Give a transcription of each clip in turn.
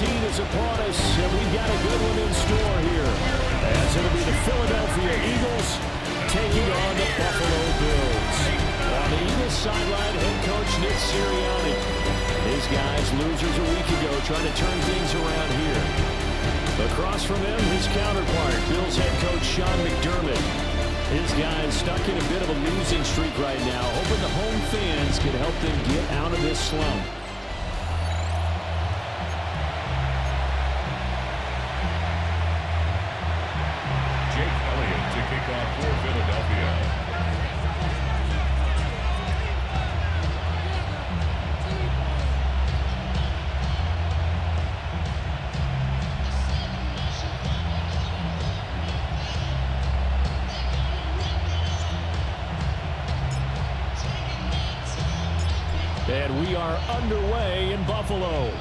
17 is upon us, and we've got a good one in store here. As it'll be the Philadelphia Eagles taking on the Buffalo Bills. On the Eagles sideline, head coach Nick Sirianni. His guys, losers a week ago, trying to turn things around here. Across from him, his counterpart, Bills head coach Sean McDermott. His guys stuck in a bit of a losing streak right now, hoping the home fans can help them get out of this slump. Jake Elliott to kick off for Philadelphia. And we are underway in Buffalo.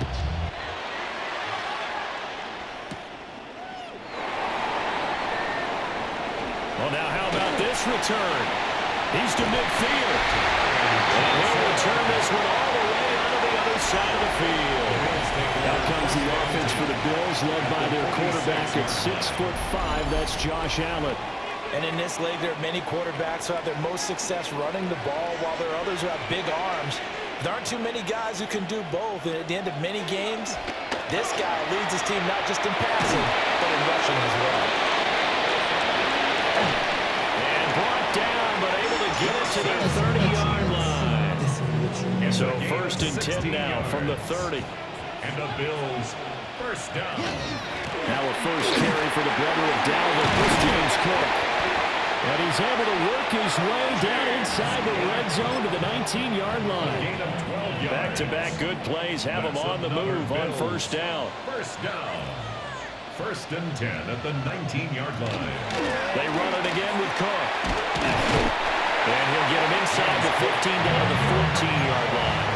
Well, now how about this return? He's to midfield. And he'll return this one all the way out of the other side of the field. Out comes the offense for the Bills, led by their quarterback at 6'5". That's Josh Allen. And in this league, there are many quarterbacks who have their most success running the ball, while there are others who have big arms. There aren't too many guys who can do both, and at the end of many games, this guy leads his team not just in passing, but in rushing as well. And brought down, but able to get it to their 30-yard line. So 1st and 10 now from the 30. And the Bills first down. Now a first carry for the brother of Dalvin, this James Cook. And he's able to work his way down inside the red zone to the 19-yard line. Back-to-back good plays have him on the move on first down. First down. 1st and 10 at the 19-yard line. They run it again with Cook. And he'll get him inside the 15 down to the 14-yard line.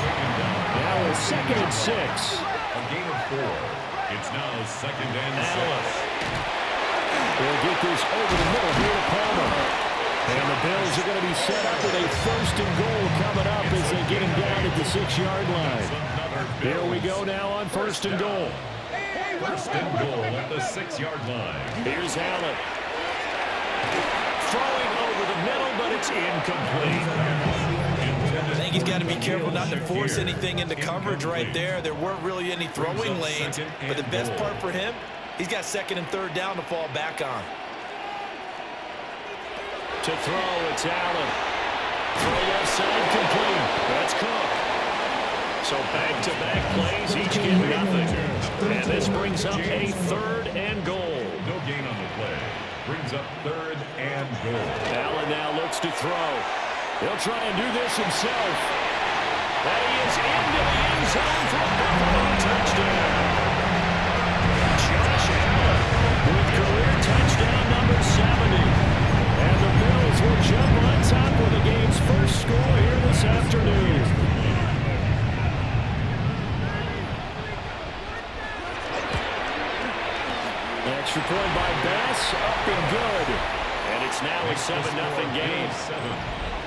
Now a 2nd and 6. A gain of 4. It's now 2nd and 6. They'll get this over the middle here to Palmer. And the Bills are going to be set up with a 1st and goal coming up as they get him down at the 6-yard line. Here we go now on 1st and goal. 1st and goal at the 6-yard line. Here's Allen. Throwing over the middle, but it's incomplete. I think he's got to be careful not to force anything into coverage right there. There weren't really any throwing lanes, but the best part for him, he's got 2nd and 3rd down to fall back on. To throw, it's Allen. Throw left side complete. That's Cook. So back-to-back plays, each get nothing. And this brings up a 3rd and goal. No gain on the play. Brings up 3rd and goal. Allen now looks to throw. He'll try and do this himself. And he is into the end zone for a Buffalo touchdown. Josh Allen with career touchdown number 70. And the Bills will jump on top with the game's first score here this afternoon. Extra point by Bass, up and good. And it's now a 7-0 game. 7.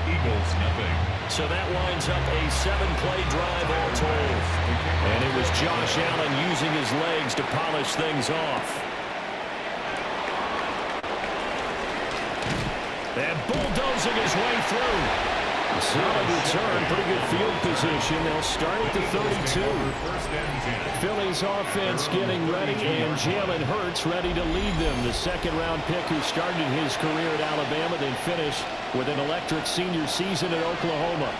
Eagles nothing. So that winds up a 7-play drive all told. And it was Josh Allen using his legs to polish things off. And bulldozing his way through. Solid return, pretty good field position. They'll start at the 32. Philly's offense getting ready, and Jalen Hurts ready to lead them. The 2nd-round pick who started his career at Alabama, then finished with an electric senior season at Oklahoma.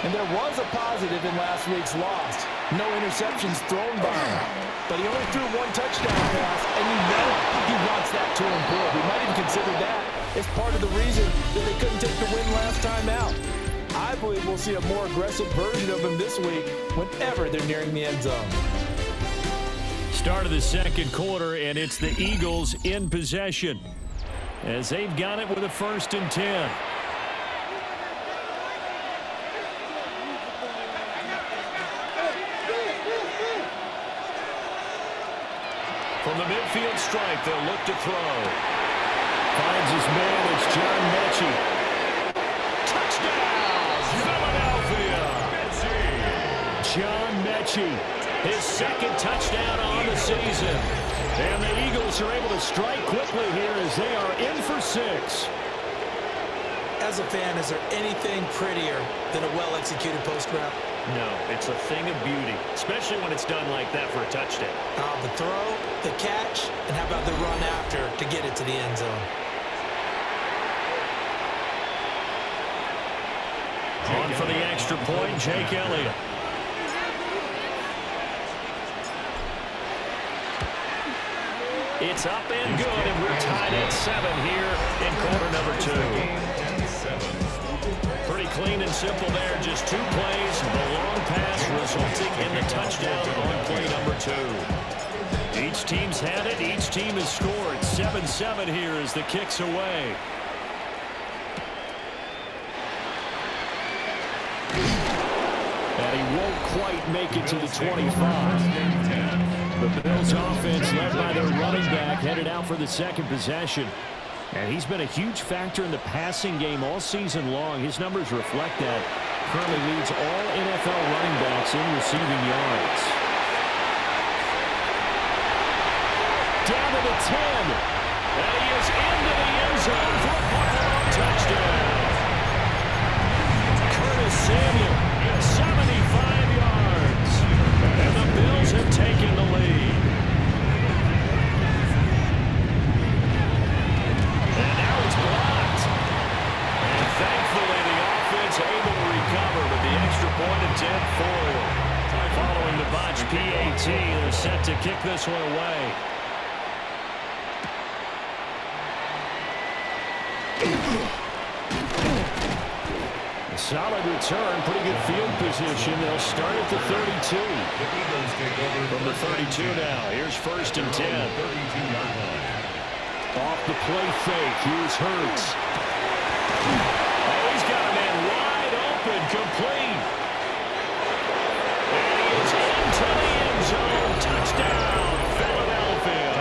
And there was a positive in last week's loss. No interceptions thrown by him. But he only threw 1 touchdown pass, and you know he wants that to improve. We might even consider that as part of the reason that they couldn't take the win last time out. I believe we'll see a more aggressive version of him this week whenever they're nearing the end zone. Start of the 2nd quarter, and it's the Eagles in possession as they've got it with a 1st and 10. From the midfield stripe, they'll look to throw. Finds his man, it's John Mechie. Touchdown, Philadelphia! John Mechie His second touchdown on the season. And the Eagles are able to strike quickly here as they are in for 6. As a fan, is there anything prettier than a well-executed post route? No, it's a thing of beauty, especially when it's done like that for a touchdown. The throw, the catch, and how about the run after to get it to the end zone? On for the extra point, Jake Elliott. It's up and good, and we're tied at 7 here in quarter number 2. Pretty clean and simple there. Just 2 plays. The long pass resulting in the touchdown on play number 2. Each team's had it. Each team has scored. 7-7 here as the kick's away. And he won't quite make it to the 25. The Bills offense led by their running back headed out for the second possession. And he's been a huge factor in the passing game all season long. His numbers reflect that. Currently leads all NFL running backs in receiving yards. Down to the 10. And he is into the end zone for a Buffalo touchdown. Curtis Samuel, 75 yards. And the Bills have taken the lead. And now it's blocked. And thankfully the offense able to recover with the extra point attempt foiled. Following the botch PAT, they're set to kick this one away. A solid return, pretty good field position. They'll start at the 32. From the 32 now, here's 1st and 10. Off the play fake, here's Hurts. Oh, he's got a man wide open, complete. And he is into the end zone. Touchdown, Philadelphia.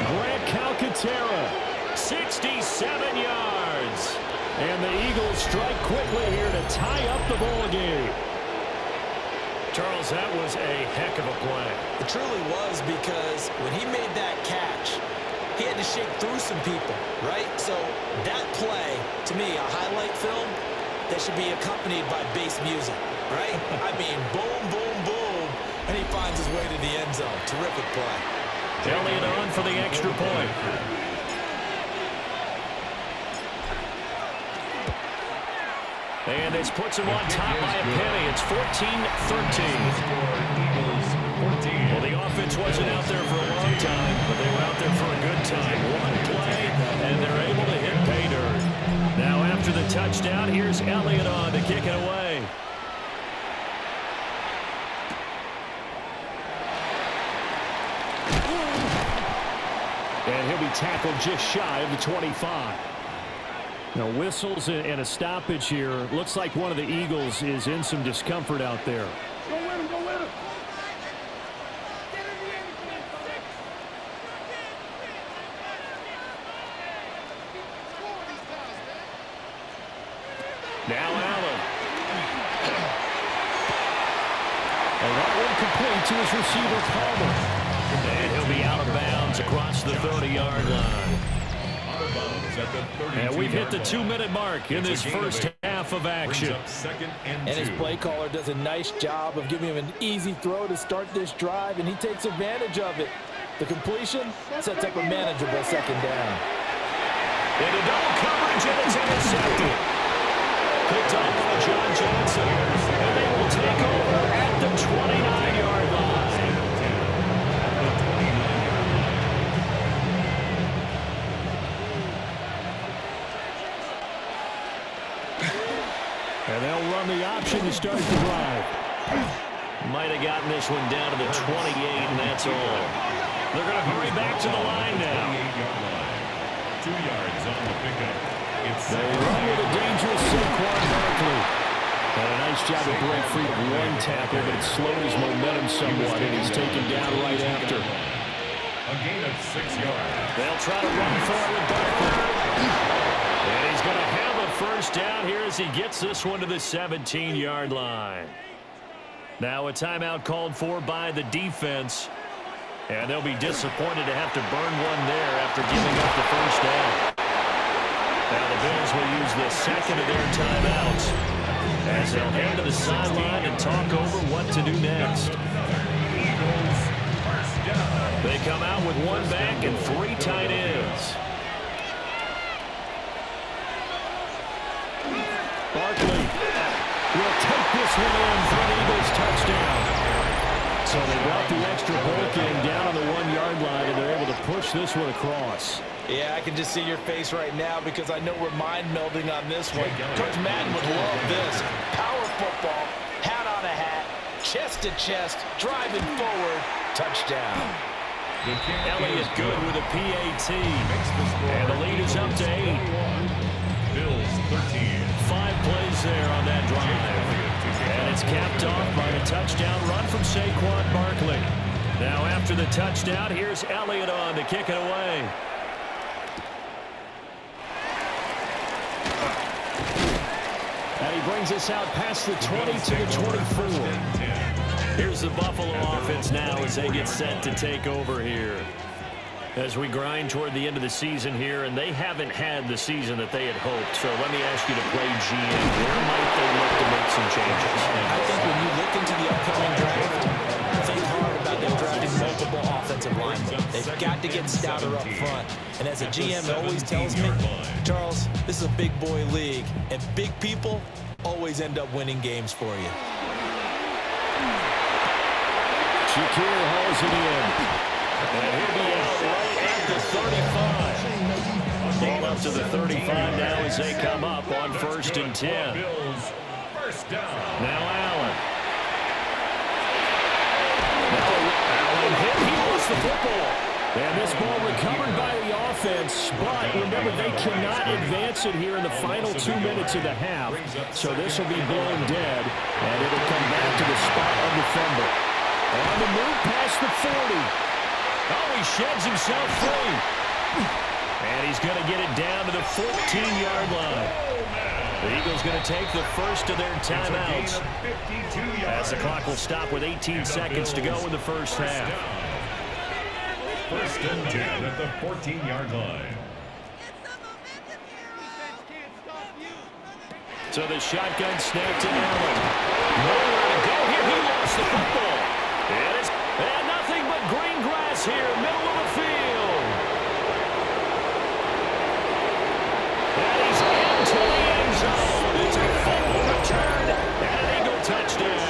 Grant Calcaterra, 67 yards. And the Eagles strike quickly here to tie up the ball game. Charles, that was a heck of a play. It truly was, because when he made that catch, he had to shake through some people, right? So that play, to me, a highlight film that should be accompanied by bass music, right? I mean, boom, boom, boom, and he finds his way to the end zone. Terrific play. Elliott on for the extra point. And this puts him on top by a penny. It's 14-13. Well, the offense wasn't out there for a long time, but they were out there for a good time. One play, and they're able to hit pay dirt. Now after the touchdown, here's Elliott on to kick it away. And he'll be tackled just shy of the 25. Now, whistles and a stoppage here. Looks like one of the Eagles is in some discomfort out there. Go with him, go with him. Now Allen. And that one complete to his receiver, Palmer. And he'll be out of bounds across the 30-yard line. And we've hit the 2-minute mark in this first half of action. And his play caller does a nice job of giving him an easy throw to start this drive, and he takes advantage of it. The completion sets up a manageable second down. Into double coverage, and it's intercepted. Picked up by John Johnson. And they will take over at the 29-yard line. And they'll run the option to start the drive. Might have gotten this one down to the 28, and that's all. They're going to hurry back to the line now. 2 yards on the pickup. They run with a dangerous Saquon Barkley. And a nice job to break free of one tackle, but it slowed his momentum somewhat, and he's taken down right after. A gain of 6 yards. They'll try to run forward Barkley. And he's going to have a first down here as he gets this one to the 17-yard line. Now a timeout called for by the defense. And they'll be disappointed to have to burn one there after giving up the first down. Now the Bills will use the second of their timeouts as they'll head to the sideline and talk over what to do next. They come out with one back and 3 tight ends. Barkley will take this one in for an Eagles touchdown. So they brought the extra bulk in down on the 1-yard line, and they're able to push this one across. Yeah, I can just see your face right now because I know we're mind melding on this one. Coach Madden would love this. Power football, hat on a hat, chest to chest, driving forward, touchdown. Elliott good with a PAT. And the lead is up to 8. Bills 13. 5 plays there on that drive. And it's capped off by a touchdown run from Saquon Barkley. Now after the touchdown, here's Elliott on to kick it away. And he brings us out past the 20 to the 24. Here's the Buffalo offense now as they get set to take over here. As we grind toward the end of the season here, and they haven't had the season that they had hoped. So let me ask you to play GM. Where might they look to make some changes? I think when you look into the upcoming draft, think hard about them drafting multiple offensive linemen. They've got to get stouter up front. And as a GM always tells me, Charles, this is a big boy league, and big people always end up winning games for you. Shakir hauls it in. And he'll be out right at the 35. Ball up to the 35 now as they come up on 1st and 10. First down. Now Allen. Allen hit. He lost the football. And this ball recovered by the offense, but remember, they cannot advance it here in the final 2 minutes of the half. So this will be blown dead, and it'll come back to the spot of the fumble. On the move past the 40. Oh, he sheds himself free. And he's going to get it down to the 14-yard line. The Eagles going to take the first of their timeouts as the clock will stop with 18 seconds to go in the first half. 1st and 10 at the 14-yard line. So the shotgun snap to Allen. Nowhere to go here. He lost the football. It is, and nothing but green grass here, middle of the field. And he's into the end zone. It's a fumble return and an Eagle touchdown.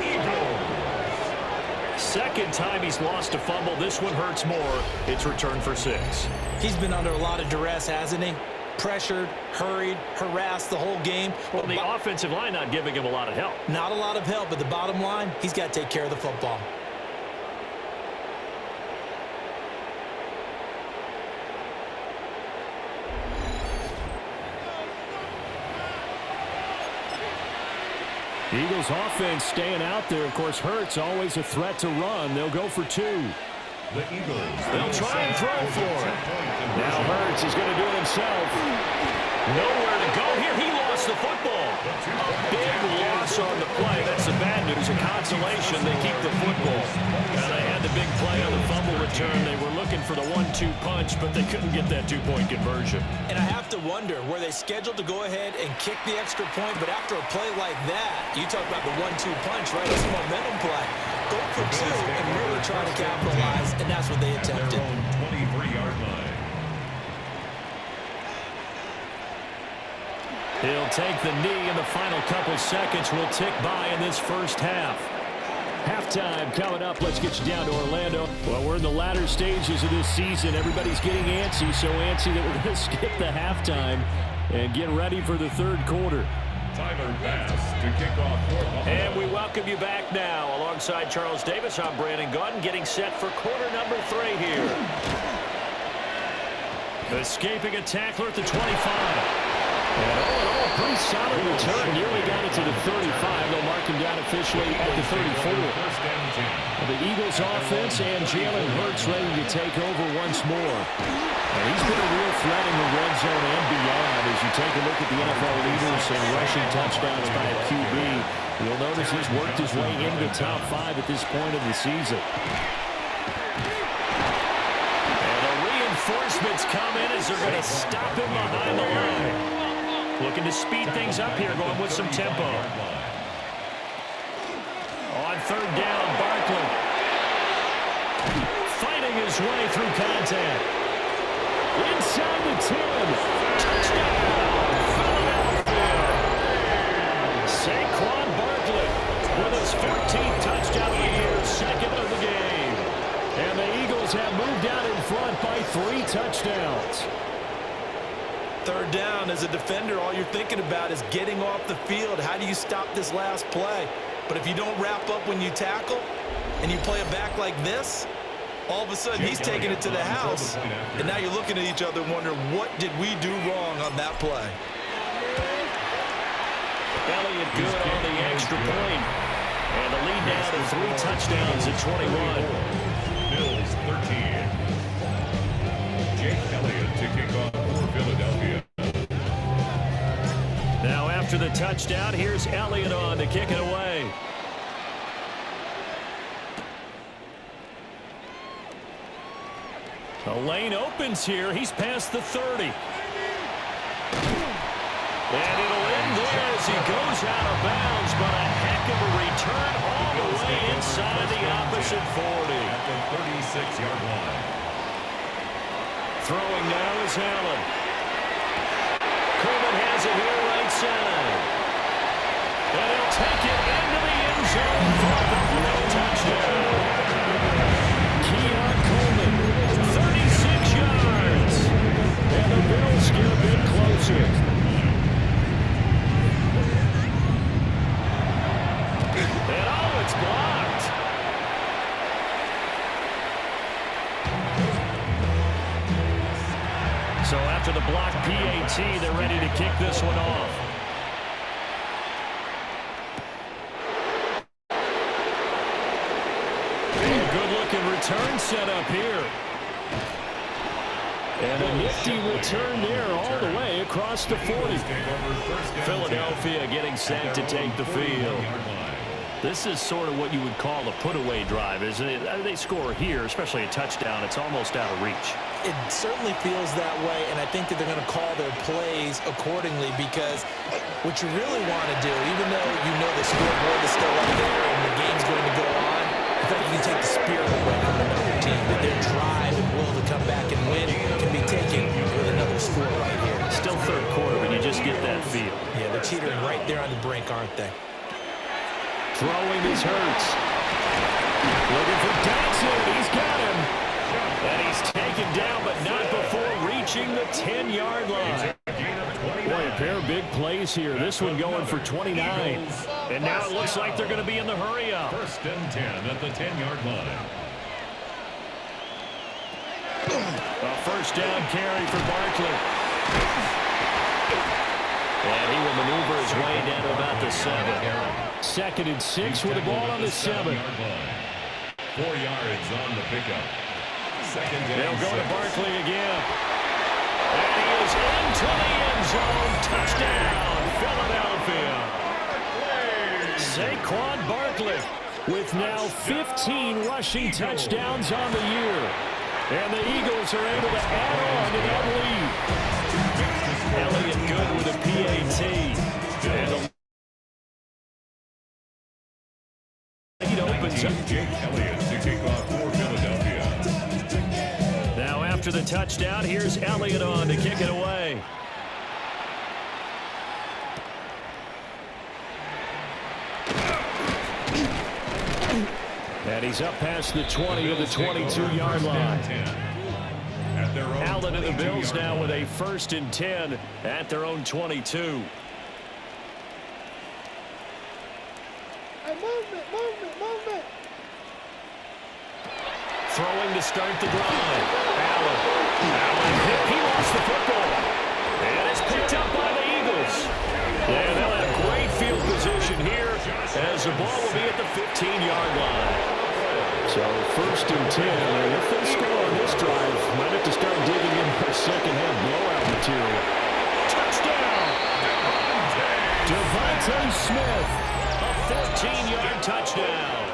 Eagles. Second time he's lost a fumble. This one hurts more. It's returned for 6. He's been under a lot of duress, hasn't he? Pressured, hurried, harassed the whole game. Well, the offensive line not giving him a lot of help. Not a lot of help, but the bottom line, he's got to take care of the football. The Eagles offense staying out there. Of course, Hurts always a threat to run. They'll go for 2. The Eagles. They'll try and throw for it. Now Hurts is going to do it himself. Nowhere to go here. He lost the football. A big loss on the play. That's the bad news. A consolation, they keep the football. And they had the big play on the fumble return. They were looking for the 1-2 punch, but they couldn't get that 2-point conversion. And I have to wonder, were they scheduled to go ahead and kick the extra point? But after a play like that, you talk about the 1-2 punch, right? It's a momentum play. Go for 2 and really try to capitalize, and that's what they attempted. 23-yard line. He'll take the knee, and the final couple seconds will tick by in this first half. Halftime coming up. Let's get you down to Orlando. Well, we're in the latter stages of this season. Everybody's getting antsy, so antsy that we're going to skip the halftime and get ready for the third quarter. Tyler Bass to kick off for Buffalo. And we welcome you back now. Alongside Charles Davis, I'm Brandon Gaudin, getting set for quarter number 3 here. Escaping a tackler at the 25. And all in all, pretty solid return. Nearly got it to the 35. They'll mark him down officially at the 34. The Eagles offense and Jalen Hurts ready to take over once more. And he's been a real threat in the red zone and beyond. As you take a look at the NFL leaders in rushing touchdowns by a QB, you'll notice he's worked his way into the top 5 at this point of the season. And the reinforcements come in as they're going to stop him behind the line. Looking to speed things up here, going with some tempo. On third down, Barkley fighting his way through contact. Inside the 10. Touchdown, Philadelphia. Saquon Barkley with his 14th touchdown of the year, second of the game. And the Eagles have moved out in front by 3 touchdowns. Third down, as a defender, all you're thinking about is getting off the field. How do you stop this last play? But if you don't wrap up when you tackle and you play it back like this, all of a sudden he's taking it to the house. And now you're looking at each other and wondering, what did we do wrong on that play? Elliott good on the extra point. And the lead now to 3 touchdowns at 21. Bills 13. Jake Elliott to kick off for Philadelphia. Now after the touchdown, here's Elliott on to kick it away. The lane opens here. He's past the 30. And it'll end there as he goes out of bounds, but a heck of a return all the way inside the opposite 40. At the 36-yard line. Throwing now is Allen. Coleman has it here right side. And he'll take it into the end zone for the touchdown. Keon Coleman, 36 yards. And the Bills get a bit closer. And oh, it's blocked. So after the block PAT, they're ready to kick this one off. Good-looking return set up here. And a nifty return there all the way across the 40. Philadelphia getting set to take the field. This is sort of what you would call a put-away drive, isn't it? They score here, especially a touchdown. It's almost out of reach. It certainly feels that way, and I think that they're going to call their plays accordingly, because what you really want to do, even though you know the scoreboard is still up there and the game's going to go on, I think you can take the spirit away from another team, that their drive and will to come back and win can be taken with another score right here. Still third quarter, but you just get that feel. Yeah, they're teetering right there on the brink, aren't they? Throwing is Hurts. Looking for Dodson. He's got him. And he's taken down, but not before reaching the 10-yard line. Boy, a pair of big plays here. This one going for 29. And now it looks like they're going to be in the hurry-up. First and 10 at the 10-yard line. A first down carry for Barkley. And he will maneuver his way down to about the 7. Second and 6 with the ball on the 7. 4 yards on the pickup. Second and They'll go 6. to Barkley again. And he is into the end zone. Touchdown, Philadelphia. Saquon Barkley with now 15 rushing touchdowns on the year. And the Eagles are able to add on to that lead. Elliott good with a PAT. And the lead opens up. Jake Elliott to kick off for Philadelphia. Now after the touchdown, here's Elliott on to kick it away. And he's up past the 20 to the 22-yard line. Allen and the Bills now with a first and 10 at their own 22. Movement. Throwing to start the drive. Allen. He lost the football. And it's picked up by the Eagles. ball will be at the 15-yard line. So 1st and 10, and if they score on this drive, might have to start digging in for second-half blowout material. Touchdown! Devontae Smith. A 14-yard touchdown.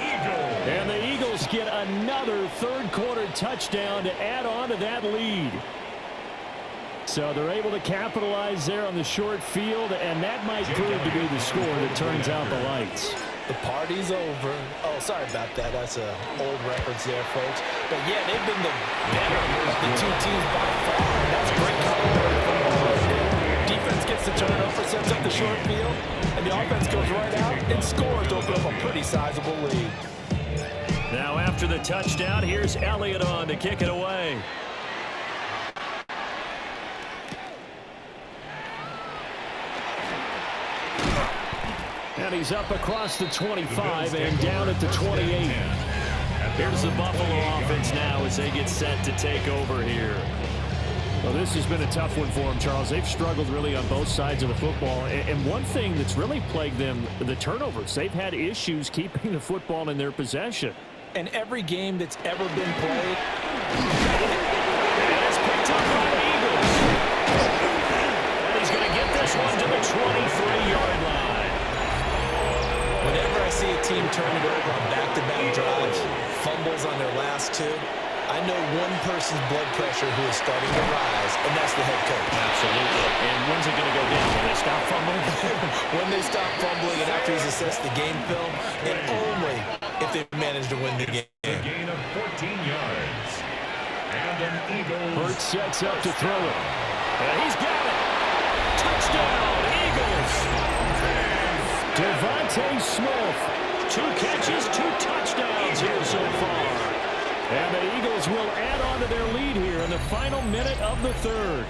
And the Eagles get another third-quarter touchdown to add on to that lead. So they're able to capitalize there on the short field, and that might prove to be the score that turns out the lights. The party's over. Oh, sorry about that. That's an old reference there, folks. But, yeah, they've been the better of the two teams by far. That's great coverage from the offense. Defense gets the turnover, sets up the short field, and the offense goes right out and scores to open up a pretty sizable lead. Now after the touchdown, here's Elliott on to kick it away. And he's up across the 25 and down at the 28. Here's the Buffalo offense now as they get set to take over here. Well, this has been a tough one for them, Charles. They've struggled really on both sides of the football. And one thing that's really plagued them, the turnovers. They've had issues keeping the football in their possession. And every game that's ever been played, and it's picked up by the Eagles. And he's going to get this one to the 23-yard line. whenever I see a team turn it over on back-to-back drives, fumbles on their last two, I know one person's blood pressure who is starting to rise, and that's the head coach. Absolutely. And when's it going to go down? When they stop fumbling? When they stop fumbling and after he's assessed the game film, and only if they manage to win the game. A gain of 14 yards. And an Eagles. Hurts sets up to throw it. And he's got it. Touchdown, Eagles. Devontae Smith. 2 catches, 2 touchdowns here so far. And the Eagles will add on to their lead here in the final minute of the third.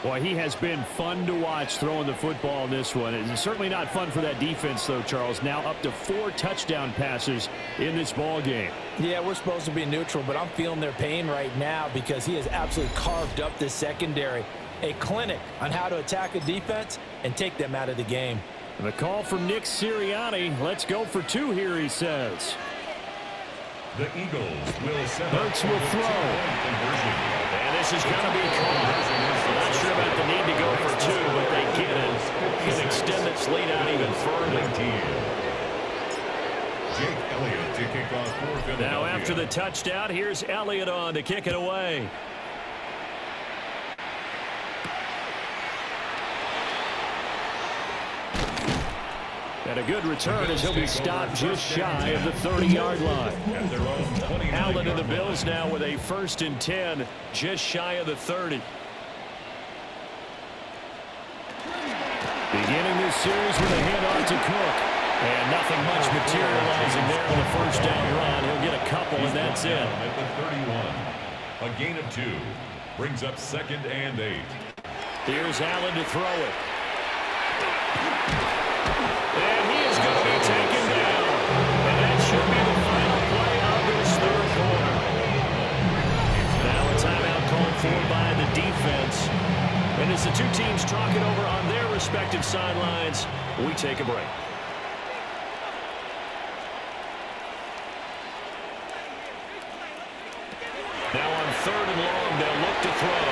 Boy, he has been fun to watch throwing the football in this one. It's certainly not fun for that defense, though, Charles. Now up to 4 touchdown passes in this ball game. Yeah, we're supposed to be neutral, but I'm feeling their pain right now because he has absolutely carved up the secondary. A clinic on how to attack a defense and take them out of the game. And the call from Nick Sirianni. Let's go for 2 here, he says. The Eagles will set up Hurts will throw. conversion. And this is going to be called. I'm not sure about the need to go for 2, but they get it. Can extend this lead out even further. Jake Elliott to kick off for Philadelphia. Now after the touchdown, here's Elliott on to kick it away. And a good return as he'll be stopped just shy of the 30-yard line. At their own 29 Allen and the yard Bills line. now with a 1st and 10, just shy of the 30. Beginning this series with a handoff to Cook. And nothing much materializing there on the first down run. He'll get a couple, and that's it. At the 31. A gain of 2. Brings up 2nd and 8. Here's Allen to throw it. And he is going to be taken down. And that should be the final play of this third quarter. Now a timeout called for by the defense. And as the 2 teams talk it over on their respective sidelines, we take a break. Now on 3rd and long, they'll look to throw.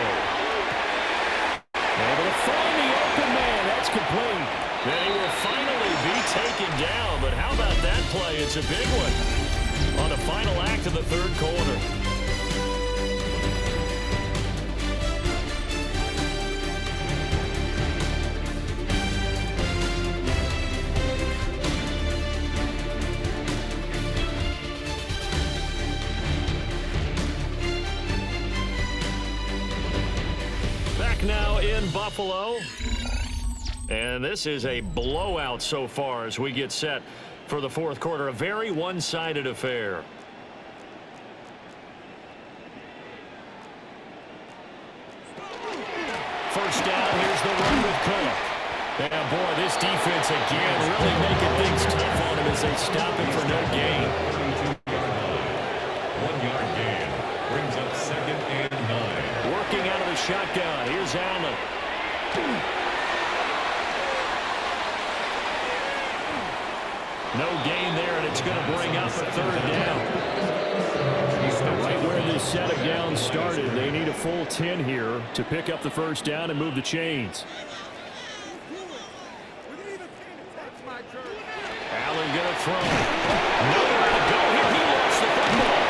Able to find the open man. That's complete. Then he will finally be taken down. But how about that play? It's a big one on the final act of the third quarter. Back now in Buffalo. And this is a blowout so far as we get set for the fourth quarter. A very one-sided affair. First down, here's the run with Cook. And boy, this defense again really making things tough on him as they stop him for no gain. 1-yard gain. Brings up 2nd and 9. Working out of the shotgun. Here's Allen. No gain there, and it's going to bring up a third down. Right where this set of downs started, they need a full 10 here to pick up the first down and move the chains. Allen going to throw. Nowhere to go here. He lost the football.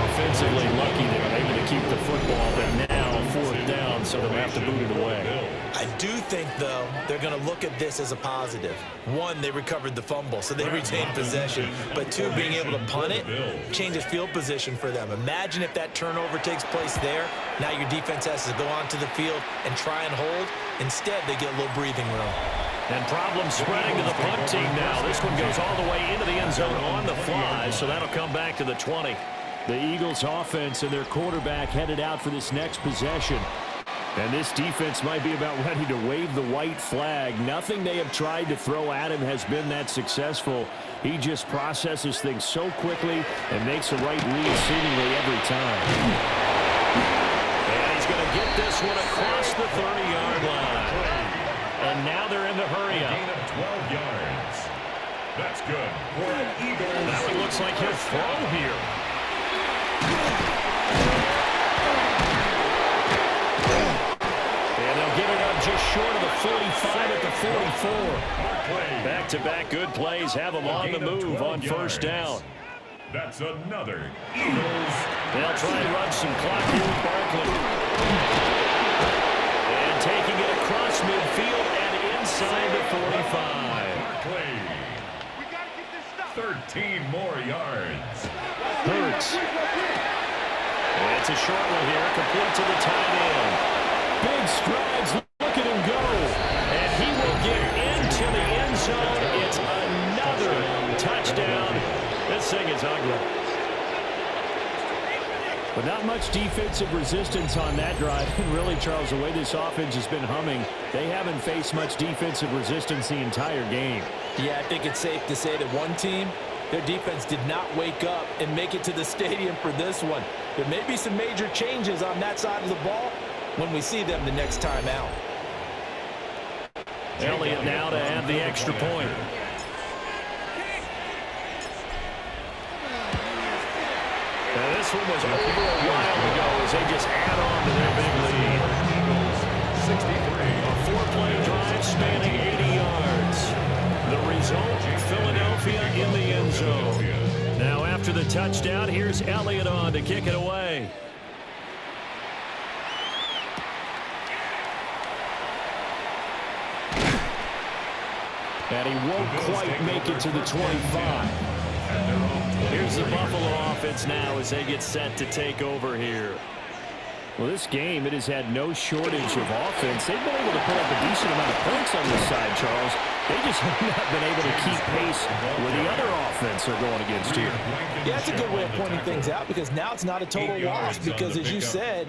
Offensively lucky they were able to keep the football, but now fourth down, so they'll have to boot it away. I do think, though, they're going to look at this as a positive. One, they recovered the fumble, so they retained possession. But two, being able to punt it changes field position for them. Imagine if that turnover takes place there. Now your defense has to go onto the field and try and hold. Instead, they get a little breathing room. And problems spreading to the punt team now. This one goes all the way into the end zone on the fly, so that'll come back to the 20. The Eagles offense and their quarterback headed out for this next possession. And this defense might be about ready to wave the white flag. Nothing they have tried to throw at him has been that successful. He just processes things so quickly and makes the right read seemingly every time. And he's going to get this one across the 30-yard line. And now they're in the hurry up. Gain of 12 yards. That's good for an Eagles. Now it looks like he'll throw here. And they'll get it up just short of the 45 at the 44. Back-to-back good plays have them on the move on first down. That's another Eagles. They'll try and run some clock here with Barkley. And taking it across midfield and inside the 45. Barkley. 13 more yards. Hurts. And it's a short one here, complete to the tight end. Big strides. Look at him go. And he will get into the end zone. It's another touchdown. This thing is ugly. But not much defensive resistance on that drive. And really, Charles, the way this offense has been humming, they haven't faced much defensive resistance the entire game. Yeah, I think it's safe to say that one team, their defense did not wake up and make it to the stadium for this one. There may be some major changes on that side of the ball when we see them the next time out. Elliott now to add the extra point. Now this one was over a while ago as they just add on to their big lead. 63. A four-play drive spanning 80 yards. The result, Philadelphia in the end zone. Now after the touchdown, here's Elliott on to kick it away. And he won't quite make it to the 25. Here's the Buffalo offense now as they get set to take over here. Well, this game, it has had no shortage of offense. They've been able to put up a decent amount of points on this side, Charles. They just have not been able to keep pace where the other offense are going against here. Yeah, that's a good way of pointing things out because now it's not a total loss because, as you said,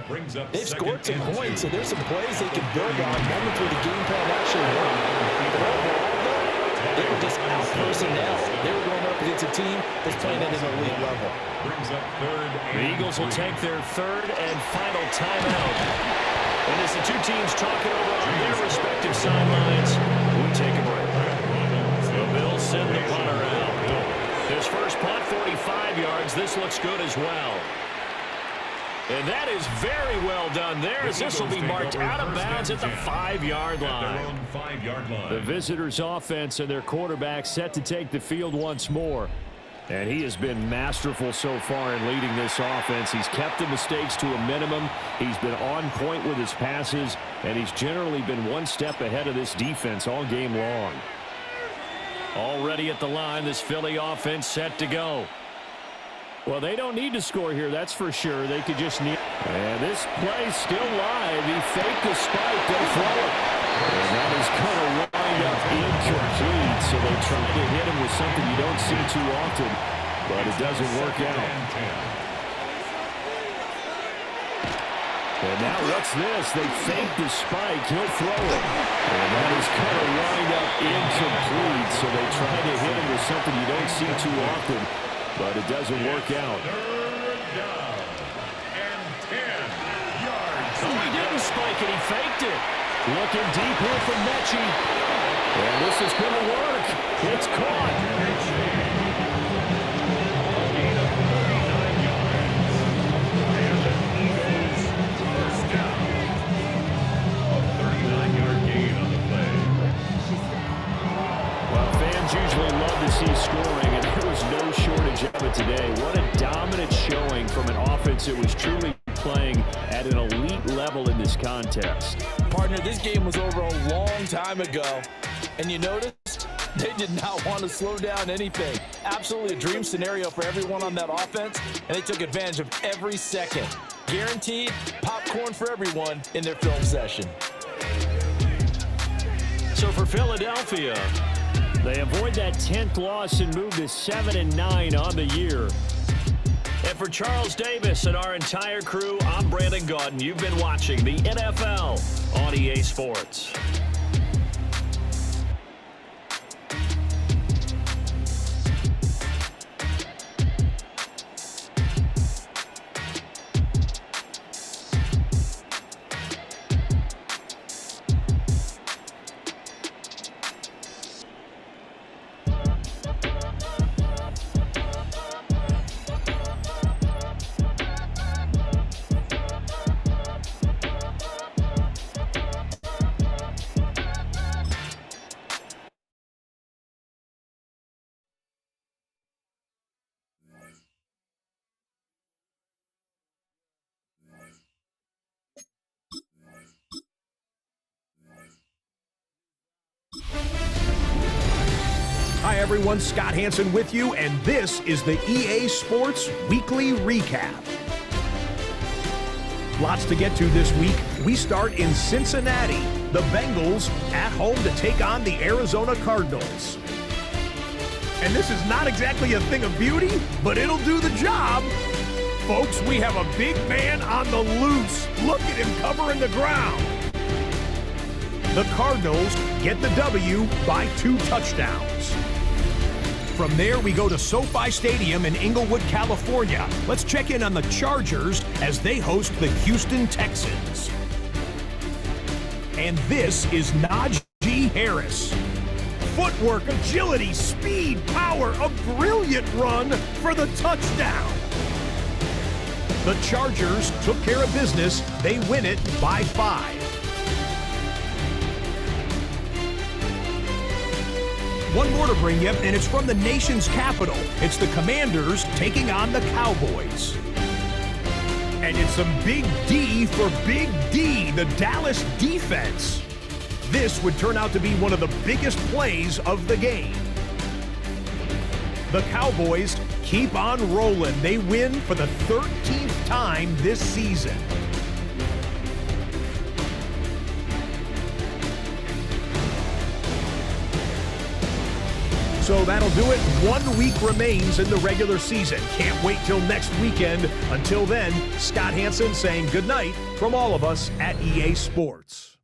they've scored some points, so there's some plays they can build on, moments where the game plan actually worked. But overall, though, they were just out personnel. They were going up against a team that's playing at an elite level. The Eagles will take their third and final timeout. And as the two teams talk it over on their respective sidelines, we take a break. The Bills send the punter out. His first punt, 45 yards. This looks good as well. And that is very well done there as this will be marked out of bounds at the 5-yard line. The visitors' offense and their quarterback set to take the field once more. And he has been masterful so far in leading this offense. He's kept the mistakes to a minimum. He's been on point with his passes, and he's generally been one step ahead of this defense all game long. Already at the line, this Philly offense set to go. Well, they don't need to score here, that's for sure. They could just need... And this play's still live. He faked the spike. They throw it. And that is going to wind up incomplete. So they try to hit him with something you don't see too often, but it doesn't work out. And now what's this? They fake the spike. He'll throw it. And that is going to wind up incomplete. So they try to hit him with something you don't see too often, but it doesn't work out. Oh, he didn't spike it. He faked it. Looking deep here from Mechie. And this is going to work. It's caught. A gain of 39 yards. And the Eagles first down. A 39-yard gain on the play. Well, fans usually love to see scoring, and there was no shortage of it today. What a dominant showing from an offense that was truly playing at an elite level in this contest. Partner, this game was over a long time ago, and you noticed they did not want to slow down anything. Absolutely a dream scenario for everyone on that offense, and they took advantage of every second. Guaranteed popcorn for everyone in their film session. So for Philadelphia, they avoid that 10th loss and move to 7-9 on the year. And for Charles Davis and our entire crew, I'm Brandon Gaudin. You've been watching the NFL on EA Sports. Hi everyone, Scott Hanson with you, and this is the EA Sports Weekly Recap. Lots to get to this week. We start in Cincinnati. The Bengals at home to take on the Arizona Cardinals. And this is not exactly a thing of beauty, but it'll do the job. Folks, we have a big man on the loose. Look at him covering the ground. The Cardinals get the W by 2 touchdowns. From there, we go to SoFi Stadium in Inglewood, California. Let's check in on the Chargers as they host the Houston Texans. And this is Najee Harris. Footwork, agility, speed, power, a brilliant run for the touchdown. The Chargers took care of business. They win it by 5. One more to bring you, and it's from the nation's capital. It's the Commanders taking on the Cowboys. And it's some big D for Big D, the Dallas defense. This would turn out to be one of the biggest plays of the game. The Cowboys keep on rolling. They win for the 13th time this season. So that'll do it. 1 week remains in the regular season. Can't wait till next weekend. Until then, Scott Hanson saying good night from all of us at EA Sports.